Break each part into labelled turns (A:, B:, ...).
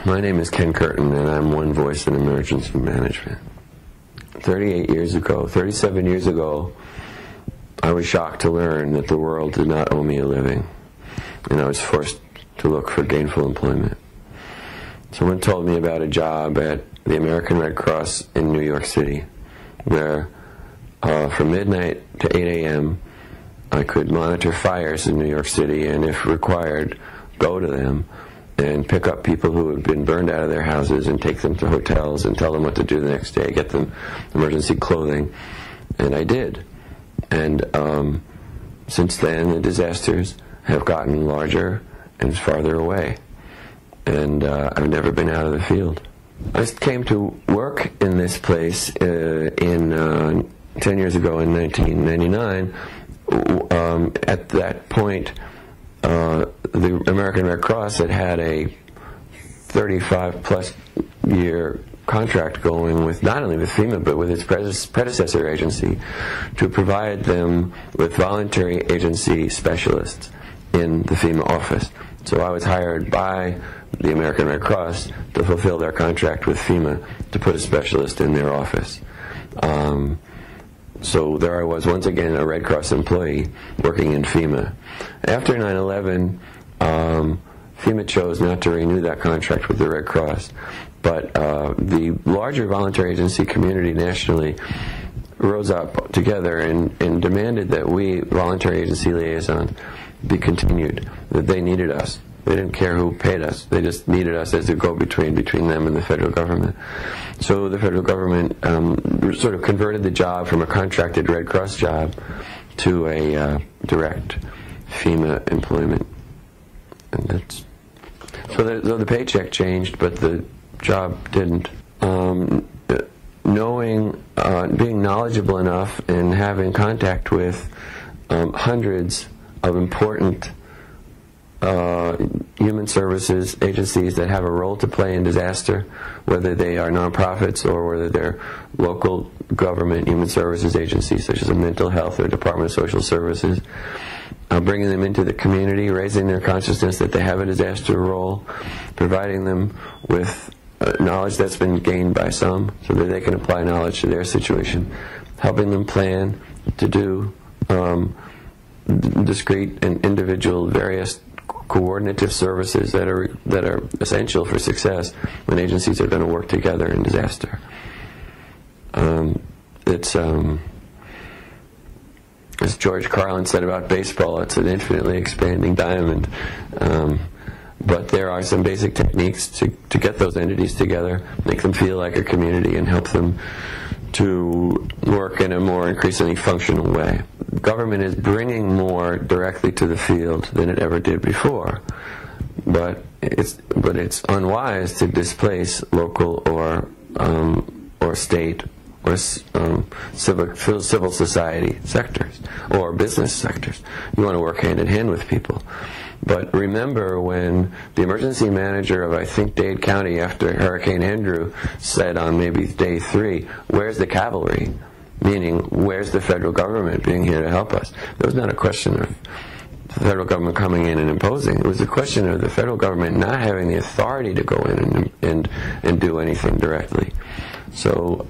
A: My name is Ken Curtin, and I'm one voice in emergency management. 38 years ago, 37 years ago, I was shocked to learn that the world did not owe me a living, and I was forced to look for gainful employment. Someone told me about a job at the American Red Cross in New York City, where from midnight to 8 a.m., I could monitor fires in New York City, and if required, go to them and pick up people who had been burned out of their houses and take them to hotels and tell them what to do the next day, get them emergency clothing. And I did. And since then, the disasters have gotten larger and farther away. And I've never been out of the field. I came to work in this place 10 years ago in 1999. At that point, the American Red Cross had a 35-plus year contract going with not only with FEMA but with its predecessor agency to provide them with voluntary agency specialists in the FEMA office. So I was hired by the American Red Cross to fulfill their contract with FEMA to put a specialist in their office. So there I was, once again, a Red Cross employee working in FEMA. After 9/11, FEMA chose not to renew that contract with the Red Cross, but the larger voluntary agency community nationally rose up together and demanded that we, voluntary agency liaison, be continued, that they needed us. They didn't care who paid us. They just needed us as a go-between between them and the federal government. So the federal government sort of converted the job from a contracted Red Cross job to a direct FEMA employment. And that's so the paycheck changed, but the job didn't. Being knowledgeable enough and having contact with hundreds of important human services agencies that have a role to play in disaster, whether they are nonprofits or whether they're local government human services agencies such as a mental health or Department of Social Services, bringing them into the community, raising their consciousness that they have a disaster role, providing them with knowledge that's been gained by some so that they can apply knowledge to their situation, helping them plan to do discrete and individual various coordinative services that are essential for success when agencies are going to work together in disaster. As George Carlin said about baseball, it's an infinitely expanding diamond. But there are some basic techniques to get those entities together, make them feel like a community, and help them to work in a more increasingly functional way. Government is bringing more directly to the field than it ever did before, but it's unwise to displace local or state or civil society sectors or business sectors. You want to work hand in hand with people. But remember when the emergency manager of, I think, Dade County after Hurricane Andrew said on maybe day 3, "Where's the cavalry?" Meaning, where's the federal government being here to help us? It was not a question of the federal government coming in and imposing. It was a question of the federal government not having the authority to go in and do anything directly. So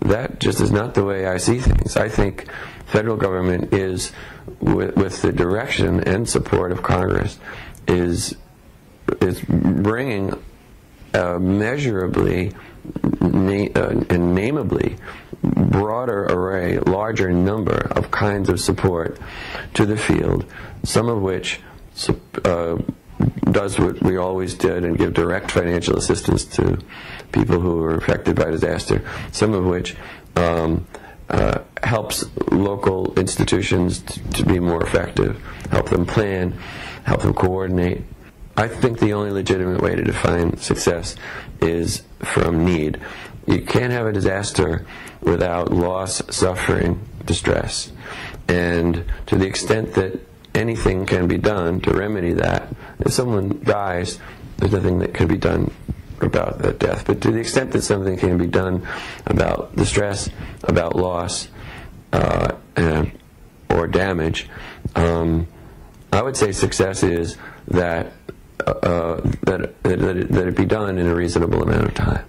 A: that just is not the way I see things. I think federal government is, with the direction and support of Congress, is bringing a measurably and nameably broader array, larger number of kinds of support to the field, some of which does what we always did and give direct financial assistance to people who were affected by disaster, some of which helps local institutions to be more effective, help them plan, help them coordinate. I think the only legitimate way to define success is from need. You can't have a disaster without loss, suffering, distress. And to the extent that anything can be done to remedy that, if someone dies, there's nothing that can be done about that death. But to the extent that something can be done about distress, about loss, or damage, I would say success is that that it be done in a reasonable amount of time.